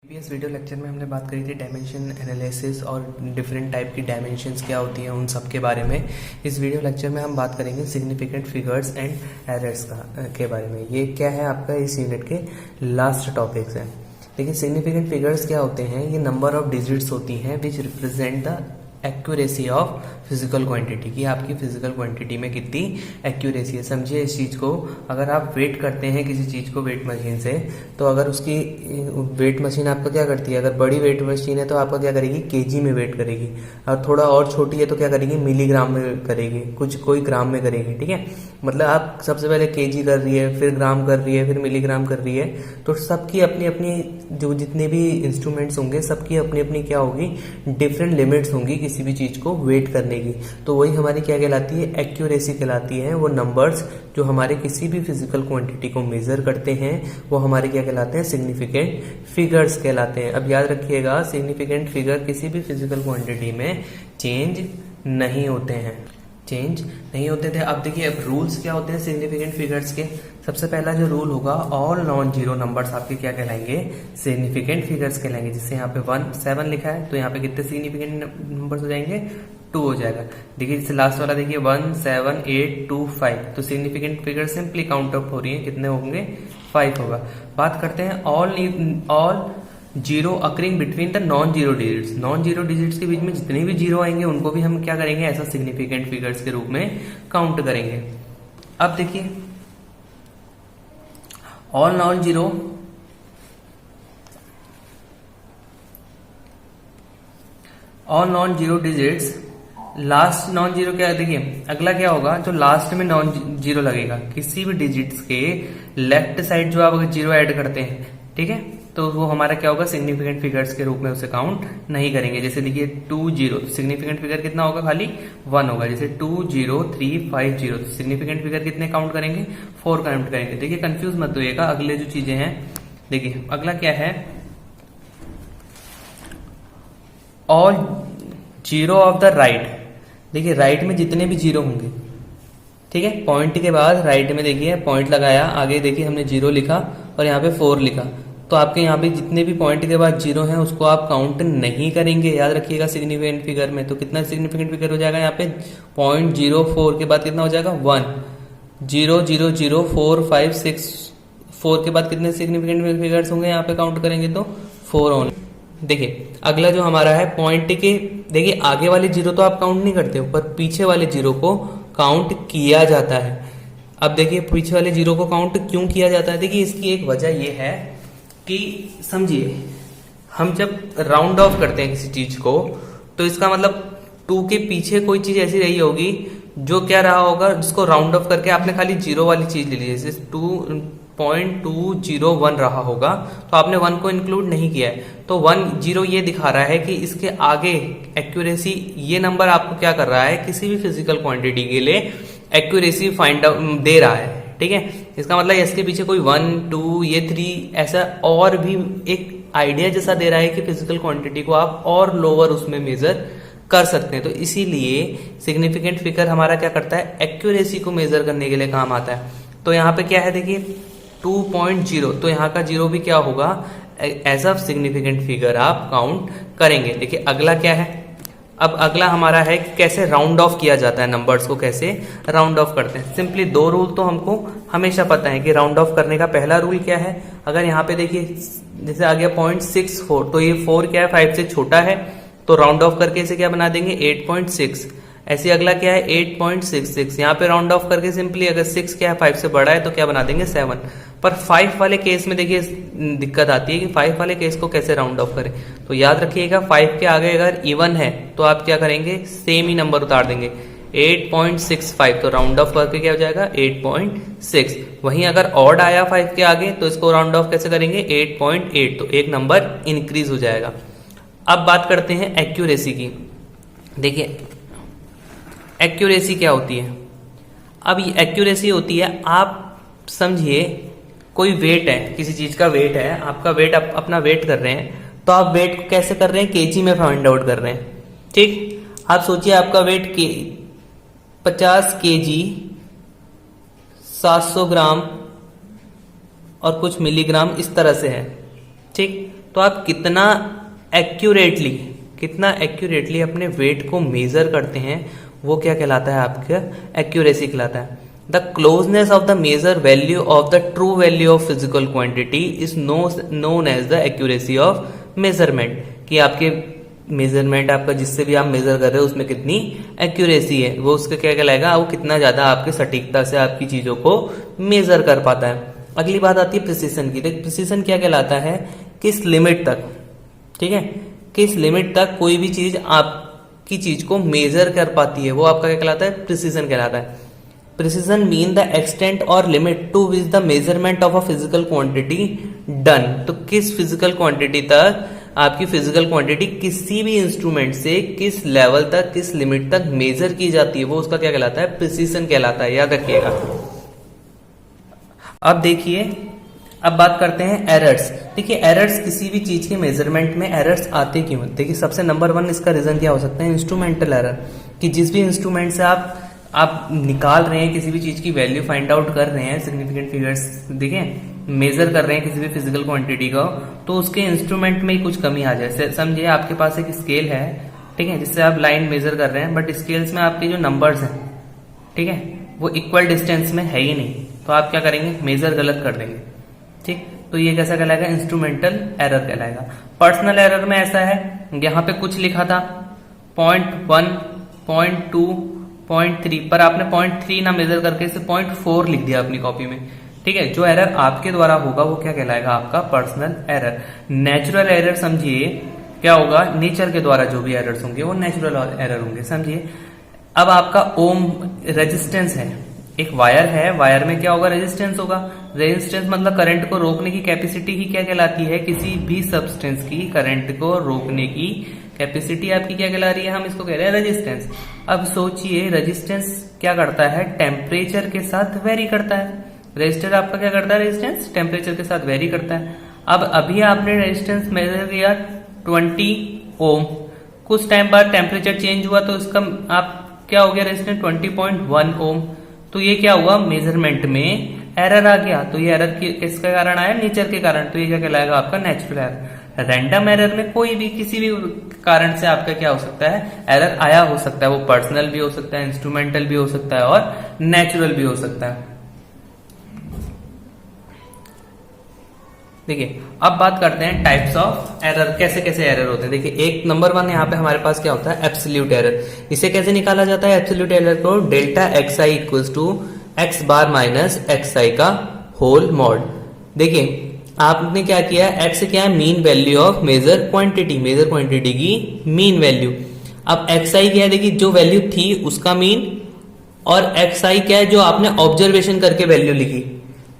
Previous video lecture में हमने बात करी थी डायमेंशन एनालिसिस और डिफरेंट टाइप की डायमेंशंस क्या होती हैं उन सब के बारे में। इस वीडियो लेक्चर में हम बात करेंगे सिग्निफिकेंट फिगर्स एंड एरर्स के बारे में। ये क्या है आपका इस यूनिट के लास्ट टॉपिक्स है। देखिए सिग्निफिकेंट फिगर्स क्या होते हैं, ये नंबर ऑफ डिजिट्स होती हैं which represent the accuracy of physical quantity की आपकी फिजिकल क्वांटिटी में कितनी एक्यूरेसी है। समझिए इस चीज को, अगर आप वेट करते हैं किसी चीज को वेट मशीन से, तो अगर उसकी वेट मशीन आपका क्या करती है, अगर बड़ी वेट मशीन है तो आपका क्या करेगी, केजी में वेट करेगी, और थोड़ा और छोटी है तो क्या करेगी, मिलीग्राम में करेगी, कुछ कोई ग्राम में करेगी। ठीक है, मतलब आप सबसे पहले केजी कर रही है, फिर ग्राम कर रही है, फिर मिलीग्राम कर रही है। तो सबकी अपनी अपनी जो जितने भी इंस्ट्रूमेंट्स होंगे सबकी अपनी अपनी क्या होगी, डिफरेंट लिमिट्स होंगी किसी भी चीज को वेट करने की। तो वही हमारी क्या कहलाती है, एक्यूरेसी कहलाती है। वो नंबर्स जो हमारे किसी भी फिजिकल क्वांटिटी को मेजर करते हैं वो हमारे क्या कहलाते हैं, सिग्निफिकेंट फिगर्स कहलाते हैं। अब याद रखिएगा सिग्निफिकेंट फिगर किसी भी फिजिकल क्वांटिटी में चेंज नहीं होते हैं, चेंज नहीं होते थे। अब देखिए अब रूल्स क्या होते हैं सिग्निफिकेंट फिगर्स के। सबसे पहला जो रूल होगा, ऑल नॉन जीरो नंबर्स आपके क्या कहलाएंगे, सिग्निफिकेंट फिगर्स कहलाएंगे। जिससे यहाँ पे 1 7 लिखा है तो यहाँ पे कितने सिग्निफिकेंट नंबर्स हो जाएंगे, 2 हो जाएगा। देखिए जैसे लास्ट वाला देखिए 1 7 8 2 5, तो significant figure simply count up हो रही है, कितने होंगे, 5 होगा। बात करते हैं all zero occurring between the non zero digits. Non zero digits के बीच में जितने भी जीरो आएंगे उनको भी हम क्या करेंगे, ऐसा सिग्निफिकेंट फिगर्स के रूप में काउंट करेंगे। अब देखिए all non zero digits, last non zero क्या, देखिए अगला क्या होगा, जो लास्ट में नॉन जीरो लगेगा किसी भी डिजिट्स के लेफ्ट साइड जो आप अगर जीरो ऐड करते हैं, ठीक है, तो वो हमारा क्या होगा, सिग्निफिकेंट फिगर्स के रूप में उसे काउंट नहीं करेंगे। जैसे देखिए 2 0, सिग्निफिकेंट फिगर कितना होगा, खाली 1 होगा। जैसे 2 0 3 5 0, तो सिग्निफिकेंट फिगर कितने काउंट करेंगे, 4 काउंट करेंगे। देखिए कंफ्यूज मत होइएगा, अगले जो चीजें हैं देखिए अगला क्या है, all zero of the right. देखिए राइट में जितने भी जीरो होंगे, ठीक है, पॉइंट के बाद राइट में देखिए पॉइंट लगाया, आगे देखिए हमने जीरो लिखा और यहाँ पे 4 लिखा, तो आपके यहाँ पे जितने भी पॉइंट के बाद जीरो हैं उसको आप काउंट नहीं करेंगे। याद रखिएगा सिग्निफिकेंट फिगर में, तो कितना सिग्निफिकेंट फिगर हो जाएगा यहाँ पे, 0.04 के बाद कितना हो जाएगा, 1 0 0 0 4 5 6, 4 के बाद कितने सिग्निफिकेंट फिगर्स होंगे यहाँ पे काउंट करेंगे तो 4 ओनली। देखिए अगला जो हमारा है पॉइंट के, देखिए आगे वाले जीरो तो आप काउंट नहीं करते हो, पर पीछे वाले जीरो को काउंट किया जाता है। अब देखिए पीछे वाले जीरो को काउंट क्यों किया जाता है, देखिए इसकी एक वजह यह है कि समझिए हम जब राउंड ऑफ करते हैं किसी चीज को, तो इसका मतलब 2 के पीछे कोई चीज ऐसी रही होगी जो क्या रहा होगा, जिसको राउंड ऑफ करके आपने खाली जीरो वाली चीज ले ली, जैसे 2.201 रहा होगा तो आपने 1 को इंक्लूड नहीं किया है, तो 1 0 ये दिखा रहा है कि इसके आगे एक्यूरेसी, ये नंबर आपको क्या कर रहा है, किसी भी फिजिकल क्वांटिटी के लिए एक्यूरेसी फाइंड आउट दे रहा है। ठीक है, इसका मतलब इसके पीछे कोई 1 2 ये 3 ऐसा और भी एक आइडिया जैसा दे रहा है कि फिजिकल क्वांटिटी को आप और लोअर उसमें मेजर कर सकते हैं। तो इसीलिए सिग्निफिकेंट फिगर हमारा क्या करता है, एक्यूरेसी को मेजर करने के लिए काम आता है। तो यहाँ पे क्या है देखिए 2.0, तो यहाँ का जीरो भी क्या होगा, एज अ सिग्निफिकेंट फिगर आप काउंट करेंगे। देखिए अगला क्या है, अब अगला हमारा है कि कैसे राउंड ऑफ किया जाता है, नंबर्स को कैसे राउंड ऑफ करते हैं। सिंपली 2 रूल तो हमको हमेशा पता है कि राउंड ऑफ करने का पहला रूल क्या है, अगर यहाँ पे देखिए जैसे आ गया 0.64, तो ये 4 क्या है, 5 से छोटा है, तो राउंड ऑफ करके इसे क्या बना देंगे, 8.6। ऐसे अगला क्या है 8.66, यहाँ पे राउंड ऑफ करके सिंपली अगर 6 क्या है 5 से बड़ा है तो क्या बना देंगे 7। पर 5 वाले केस में देखिए दिक्कत आती है कि 5 वाले केस को कैसे राउंड ऑफ करें। तो याद रखिएगा 5 के आगे अगर इवन है तो आप क्या करेंगे, सेम ही नंबर उतार देंगे, 8.65, तो राउंड ऑफ करके क्या हो जाएगा 8.6। वहीं अगर ऑड आया 5 के आगे तो इसको राउंड ऑफ कैसे करेंगे, 8.8, तो एक नंबर इंक्रीज हो जाएगा। अब बात करते हैं एक्यूरेसी की। देखिए एक्यूरेसी क्या होती है, अब ये एक्यूरेसी होती है, आप समझिए कोई वेट है, किसी चीज का वेट है, आपका वेट, आप अपना वेट कर रहे हैं, तो आप वेट को कैसे कर रहे हैं, केजी में फाइंड आउट कर रहे हैं। ठीक, आप सोचिए आपका वेट 50 केजी 700 ग्राम और कुछ मिलीग्राम इस तरह से है। ठीक, तो तो आप कितना एक्यूरेटली अपने वेट को मेजर करते हैं, वो क्या कहलाता है, आपका एक्यूरेसी कहलाता है। The closeness of the measure value of the true value of physical quantity is known as the accuracy of measurement, कि आपके मेजरमेंट आपका जिससे भी आप मेजर कर रहे हो उसमें कितनी एक्यूरेसी है, वो उसका क्या कहलाएगा, वो कितना ज्यादा आपके सटीकता से आपकी चीजों को मेजर कर पाता है। अगली बात आती है प्रिसीजन की। देख प्रिसीजन क्या कहलाता है, किस लिमिट तक, ठीक है, किस लिमिट तक कोई भी चीज आपकी चीज को मेजर कर पाती है, वो आपका क्या कहलाता है, प्रिसीजन कहलाता है। प्रिसीजन मीन द एक्सटेंट और limit to which the measurement of a physical quantity done. तो किस फिजिकल क्वांटिटी तक आपकी फिजिकल क्वांटिटी किसी भी इंस्ट्रूमेंट से किस लेवल तक, किस लिमिट तक मेजर की जाती है, वो उसका क्या कहलाता है, प्रिसीजन कहलाता है, याद रखिएगा। अब देखिए, अब बात करते हैं एरर्स। देखिए एरर्स, किसी भी चीज के मेजरमेंट में एरर्स आते क्यों? देखिए सबसे नंबर 1 इसका रीजन क्या हो सकता है, इंस्ट्रूमेंटल एरर, कि जिस भी इंस्ट्रूमेंट से आप निकाल रहे हैं, किसी भी चीज की वैल्यू फाइंड आउट कर रहे हैं, सिग्निफिकेंट फिगर्स देखें मेजर कर रहे हैं किसी भी फिजिकल क्वांटिटी का, तो उसके इंस्ट्रूमेंट में ही कुछ कमी आ जाए। समझिए आपके पास एक स्केल है, ठीक है, जिससे आप लाइन मेजर कर रहे हैं, बट स्केल्स में आपके जो नंबर्स हैं, ठीक है, वो इक्वल डिस्टेंस में है ही नहीं, तो आप क्या करेंगे, मेजर गलत कर देंगे, ठीक। तो ये कैसा कहलाएगा, इंस्ट्रूमेंटल एरर कहलाएगा। पर्सनल एरर में ऐसा है, यहाँ पे कुछ लिखा था 0.1, 0.2, 0.3, पर आपने 0.3 ना मेजर करके इसे 0.4 लिख दिया अपनी कॉपी में, ठीक है। जो एरर आपके द्वारा होगा वो क्या कहलाएगा, आपका पर्सनल एरर। नेचुरल एरर समझिए क्या होगा, नेचर के द्वारा जो भी एरर्स होंगे वो नेचुरल एरर होंगे, समझिए। अब आपका ओम रेजिस्टेंस है, एक वायर है, वायर में क्या होगा, रेजिस्टेंस होगा। रेजिस्टेंस मतलब करंट को रोकने की कैपेसिटी ही क्या कहलाती है, किसी भी सब्सटेंस की करंट को रोकने की कैपेसिटी आपकी क्या कहला रही है, हम इसको कह रहे हैं रेजिस्टेंस। अब सोचिए रेजिस्टेंस क्या करता है, टेम्परेचर के साथ वेरी करता है। रेजिस्टेंस आपका क्या करता है, रेजिस्टेंस टेम्परेचर के साथ वेरी करता है। अब अभी आपने रेजिस्टेंस मेजर किया 20 ओम, कुछ टाइम बाद टेम्परेचर चेंज हुआ तो इसका आप क्या हो गया, रेजिस्टेंस 20.1 ओम। तो ये क्या हुआ, मेजरमेंट में एरर आ गया। तो ये एरर किसके कारण आया, नेचर के कारण, तो ये क्या कहलाएगा, आपका नेचुरल एरर। रैंडम एरर में कोई भी किसी भी कारण से आपका क्या हो सकता है, एरर आया हो सकता है, वो पर्सनल भी हो सकता है, इंस्ट्रूमेंटल भी हो सकता है और नेचुरल भी हो सकता है। देखिए अब बात करते हैं टाइप्स ऑफ एरर, कैसे कैसे एरर होते हैं। देखिए एक नंबर 1 यहाँ पे हमारे पास क्या होता है, एब्सोल्यूट एरर। इसे कैसे निकाला जाता है, एब्सोल्यूट एरर को delta X I equals to X bar minus X I का होल मॉड। देखिए आपने क्या किया, एक्स क्या है, mean value of measure quantity, measure quantity की मीन वैल्यू। अब एक्स आई क्या है, देखिए जो वैल्यू थी उसका मीन, और एक्स आई क्या है, जो आपने ऑब्जर्वेशन करके वैल्यू लिखी,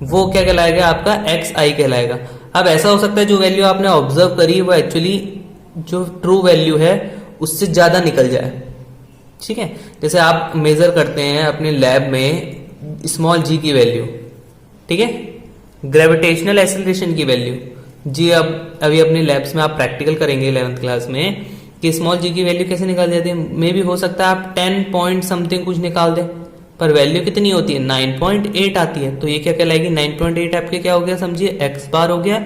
वो क्या कहलाएगा, आपका एक्स आई कहलाएगा। अब ऐसा हो सकता है जो वैल्यू आपने ऑब्जर्व करी वो एक्चुअली जो ट्रू वैल्यू है उससे ज्यादा निकल जाए, ठीक है। जैसे आप मेजर करते हैं अपने लैब में स्मॉल जी की वैल्यू, ठीक है, ग्रेविटेशनल एक्सेलरेशन की वैल्यू जी। अब अभी अपने लैब्स में आप प्रैक्टिकल करेंगे 11th क्लास में कि स्मॉल जी की वैल्यू कैसे निकाल जाती है। मे भी हो सकता है आप 10 पॉइंट समथिंग कुछ निकाल दें, पर वैल्यू कितनी होती है, 9.8 आती है। तो ये क्या कहलाएगी, 9.8 आपके क्या हो गया, समझिए एक्स बार हो गया,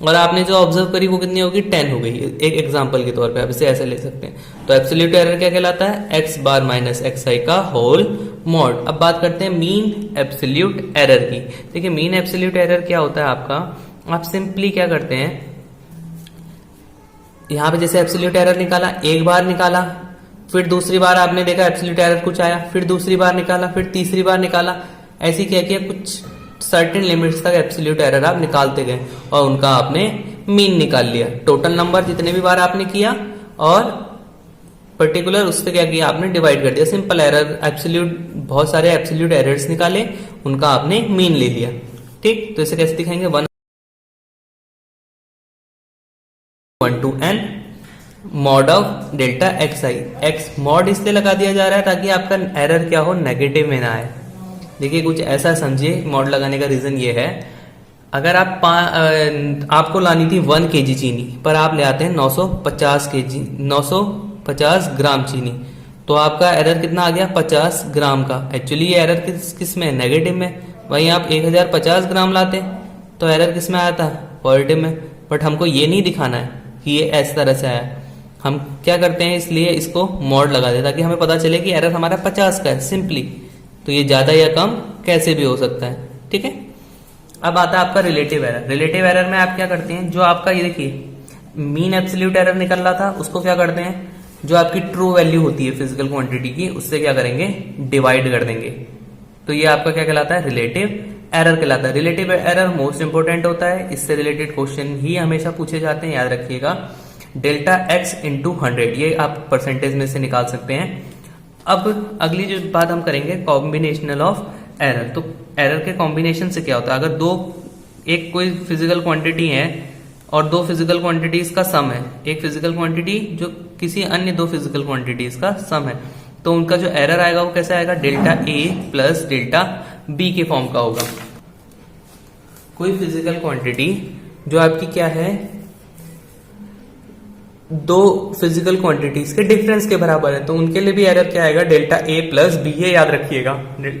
और आपने जो ऑब्जर्व करी वो कितनी होगी, 10 हो गई। एक एग्जांपल के तौर पे आप इसे ऐसे ले सकते हैं। तो एब्सोल्यूट एरर क्या कहलाता है, x bar minus X I का होल मॉड। अब बात करते हैं मीन एब्सोल्यूट एरर की। देखिए मीन एब्सोल्यूट एरर क्या होता है आपका, आप सिंपली क्या करते हैं, यहाँ पे जैसे एब्सोल्यूट एरर निकाला, एक बार निकाला, फिर दूसरी बार आपने देखा एब्सोल्यूट एरर कुछ आया, फिर दूसरी बार निकाला, फिर तीसरी बार निकाला, ऐसे क्या किया, कुछ सर्टेन लिमिट्स तक एब्सोल्यूट एरर आप निकालते गए और उनका आपने मीन निकाल लिया। टोटल नंबर जितने भी बार आपने किया और पर्टिकुलर उससे क्या किया, आपने डिवाइड कर दिया। सिंपल एरर, एब्सोल्यूट, बहुत सारे एब्सोल्यूट एरर्स निकाले, उनका आपने मीन ले लिया, ठीक। तो इसे कैसे दिखाएंगे, 1 to n mod of delta X I. X mod इसलिए लगा दिया जा रहा है ताकि आपका एरर क्या हो, नेगेटिव में ना आए। देखिए कुछ ऐसा समझिए, मॉड लगाने का रीजन ये है, अगर आप आपको लानी थी 1 kg चीनी, पर आप ले आते हैं 950 ग्राम चीनी, तो आपका एरर कितना आ गया, 50 ग्राम का। एक्चुअली ये एरर किस में, नेगेटिव में। वहीं आप 1050 ग्राम लाते तो एरर किस में आया था, पॉजिटिव में। बट हमको ये नहीं दिखाना है कि ये इस तरह से आया। हम क्या करते हैं, इसलिए इसको मॉड लगा दें ताकि हमें पता चले कि एरर हमारा 50 का है सिंपली। तो ये ज्यादा या कम कैसे भी हो सकता है, ठीक है। अब आता है आपका रिलेटिव एरर। रिलेटिव एरर में आप क्या करते हैं, जो आपका ये देखिए मीन एब्सोल्यूट एरर निकल रहा था उसको क्या करते हैं, जो आपकी ट्रू वैल्यू होती है फिजिकल क्वांटिटी की उससे क्या करेंगे, डिवाइड कर देंगे। तो ये आपका क्या कहलाता है, रिलेटिव एरर कहलाता है। रिलेटिव एरर मोस्ट इंपोर्टेंट होता है, इससे रिलेटेड क्वेश्चन ही हमेशा पूछे जाते हैं, याद रखिएगा। डेल्टा एक्स इंटू 100 ये आप परसेंटेज में से निकाल सकते हैं। अब अगली जो बात हम करेंगे, कॉम्बिनेशनल ऑफ एरर। तो एरर के कॉम्बिनेशन से क्या होता है, अगर एक कोई फिजिकल क्वांटिटी है और दो फिजिकल क्वांटिटीज का सम है, एक फिजिकल क्वांटिटी जो किसी अन्य दो फिजिकल क्वांटिटीज का सम है, तो उनका जो एरर आएगा वो कैसे आएगा, delta A plus delta B के फॉर्म का होगा। कोई फिजिकल क्वांटिटी जो आपकी क्या है, दो फिजिकल क्वांटिटीज के डिफरेंस के बराबर है, तो उनके लिए भी एरर क्या आएगा, डेल्टा ए प्लस बी। ये याद रखिएगा,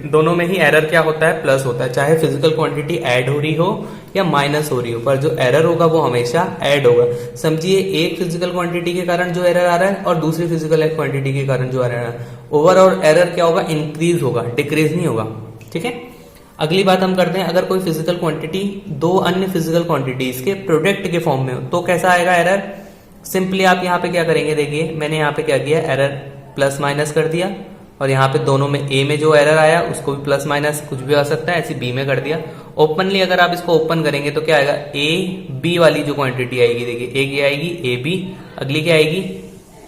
दोनों में ही एरर क्या होता है, प्लस होता है, चाहे फिजिकल क्वांटिटी ऐड हो रही हो या माइनस हो रही हो, पर जो एरर होगा वो हमेशा ऐड होगा। समझिए एक फिजिकल क्वांटिटी के कारण जो एरर आ रहा है और दूसरी फिजिकल क्वांटिटी के कारण जो एरर आ रहा है, ओवरऑल एरर क्या होगा, इंक्रीज होगा, डिक्रीज नहीं होगा, ठीक है। अगली बात हम करते हैं, अगर कोई फिजिकल क्वांटिटी दो अन्य फिजिकल क्वांटिटीज के प्रोडक्ट के फॉर्म में हो तो कैसा आएगा एरर। सिंपली आप यहाँ पे क्या करेंगे, देखिए मैंने यहाँ पे क्या किया, एरर प्लस माइनस कर दिया, और यहाँ पे दोनों में ए में जो एरर आया उसको भी प्लस माइनस कुछ भी आ सकता है, ऐसे बी में कर दिया। ओपनली अगर आप इसको ओपन करेंगे तो क्या आएगा, ए बी वाली जो क्वांटिटी आएगी, देखिए एक ये आएगी ए बी, अगली क्या आएगी,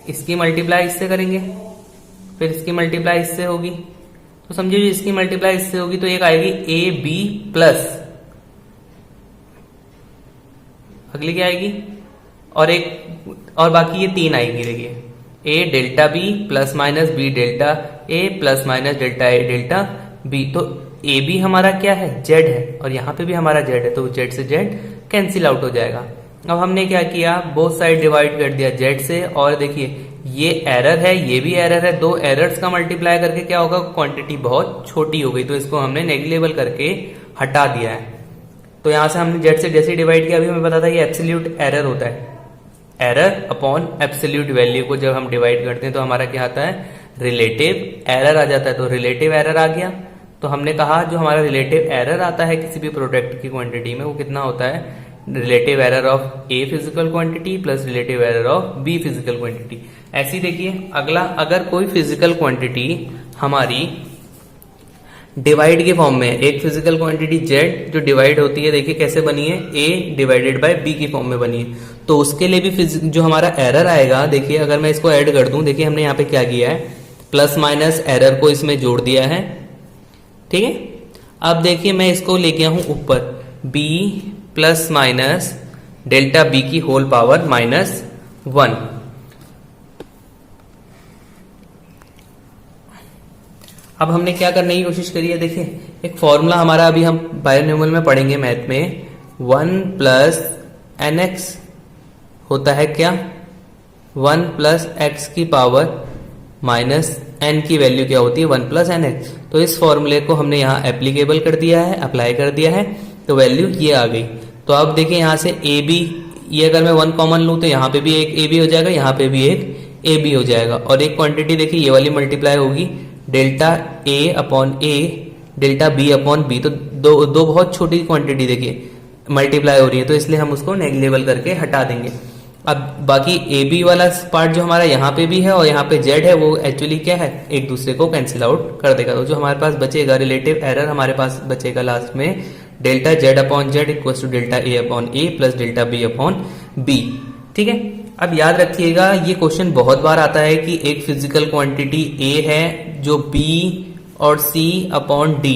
इसकी मल्टीप्लाई इससे करेंगे, फिर इसकी मल्टीप्लाई इससे होगी, तो समझिए इसकी मल्टीप्लाई इससे होगी तो एक आएगी ए बी प्लस, अगली क्या आएगी, और बाकी ये तीन आएंगी, देखिए A delta B plus minus B delta A plus minus delta A delta B. तो ए बी हमारा क्या है, जेड है, और यहाँ पे भी हमारा जेड है, तो जेड से जेड कैंसिल आउट हो जाएगा। अब हमने क्या किया, बोथ साइड डिवाइड कर दिया जेड से, और देखिए ये एरर है, ये भी एरर है, दो एरर्स का मल्टीप्लाई करके क्या होगा, क्वांटिटी बहुत छोटी हो गई, तो इसको हमने नेग्लिजिबल करके हटा दिया है। तो यहां से हमने जेड से जैसे डिवाइड किया, अभी हमें पता था ये एब्सोल्यूट एरर होता है, एरर अपॉन एब्सोल्यूट वैल्यू को जब हम डिवाइड करते हैं तो हमारा क्या आता है, रिलेटिव एरर आ जाता है। तो रिलेटिव एरर आ गया, तो हमने कहा जो हमारा रिलेटिव एरर आता है किसी भी प्रोडक्ट की क्वांटिटी में वो कितना होता है, relative error of a physical quantity plus relative error of B physical quantity. ऐसी देखिए अगला, अगर कोई फिजिकल क्वांटिटी हमारी डिवाइड के फॉर्म में, एक फिजिकल क्वांटिटी जेड जो डिवाइड होती है, देखिए कैसे बनी है, ए डिवाइडेड बाय बी की फॉर्म में बनी है, तो उसके लिए भी जो हमारा एरर आएगा, देखिए अगर मैं इसको ऐड कर दूं, देखिए हमने यहाँ पे क्या किया है, प्लस माइनस एरर को इसमें जोड़ दिया है, ठीक है। अब देखिए मैं इसको ले गया हूं ऊपर, b plus minus delta b की होल पावर माइनस 1। अब हमने क्या करने की कोशिश करी है, देखिए एक फॉर्मूला हमारा अभी हम बायोन्यूमल में पढ़ेंगे मैथ में, 1 प्लस एन एक्स होता है क्या, 1 प्लस एक्स की पावर माइनस एन की वैल्यू क्या होती है, 1 प्लस एन एक्स। तो इस फॉर्मूले को हमने यहाँ एप्लीकेबल कर दिया है, अप्लाई कर दिया है, तो वैल्यू ये आ गई। तो अब देखिए यहाँ से ए बी, ये अगर मैं 1 कॉमन लूँ तो यहाँ पे भी एक ए बी हो जाएगा, यहाँ पे भी एक ए बी हो जाएगा, और एक क्वांटिटी देखिए ये वाली मल्टीप्लाई होगी, delta a upon A delta b upon B. तो दो बहुत छोटी क्वांटिटी देखिए मल्टीप्लाई हो रही है, तो इसलिए हम उसको नेग्लिजिबल करके हटा देंगे। अब बाकी ए बी वाला पार्ट जो हमारा यहाँ पे भी है और यहाँ पे जेड है, वो एक्चुअली क्या है, एक दूसरे को कैंसिल आउट कर देगा। तो जो हमारे पास बचेगा, रिलेटिव एरर हमारे पास बचेगा लास्ट में, delta z upon z equal to delta a upon a plus delta b upon b, ठीक है। अब याद रखिएगा ये क्वेश्चन बहुत बार आता है कि एक फिजिकल क्वांटिटी ए है जो बी और सी अपॉन डी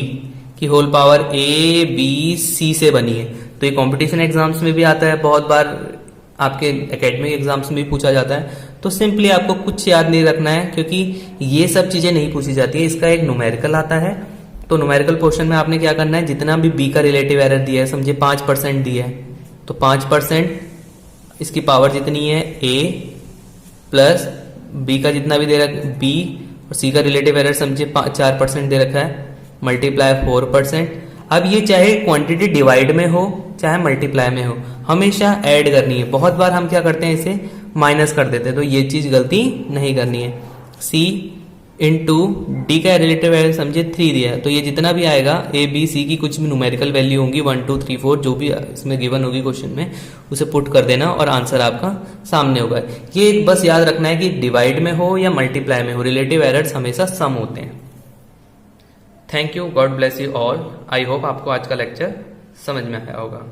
की whole power a b c से बनी है। तो ये कंपटीशन एग्जाम्स में भी आता है, बहुत बार आपके एकेडमिक एग्जाम्स में भी पूछा जाता है। तो सिंपली आपको कुछ याद नहीं रखना है, क्योंकि ये सब चीजें नहीं पूछी जाती है। इसका एक न्यूमेरिकल आता है, तो न्यूमेरिकल पोर्शन में आपने क्या करना है, जितना भी बी का रिलेटिव एरर दिया है, समझिए 5% दिया है, तो 5% इसकी पावर जितनी है ए प्लस बी का जितना भी दे रखा बी, और सी का रिलेटिव एरर समझिए 4% दे रखा है, मल्टीप्लाई 4%। अब ये चाहे क्वांटिटी डिवाइड में हो चाहे मल्टीप्लाई में हो, हमेशा ऐड करनी है। बहुत बार हम क्या करते हैं, इसे माइनस कर देते हैं, तो ये चीज गलती नहीं करनी है। सी इंटू डी का रिलेटिव वैल्यू समझे 3 दिया है, तो ये जितना भी आएगा ए बी सी की कुछ भी न्यूमेरिकल वैल्यू होंगी 1 2 3 4 जो भी इसमें गिवन होगी क्वेश्चन में, उसे पुट कर देना और आंसर आपका सामने होगा। ये बस याद रखना है कि डिवाइड में हो या मल्टीप्लाई में हो, रिलेटिव एरर्स हमेशा सम होते हैं। Thank you, God bless you all. I hope आपको आज का लेक्चर समझ में आया होगा।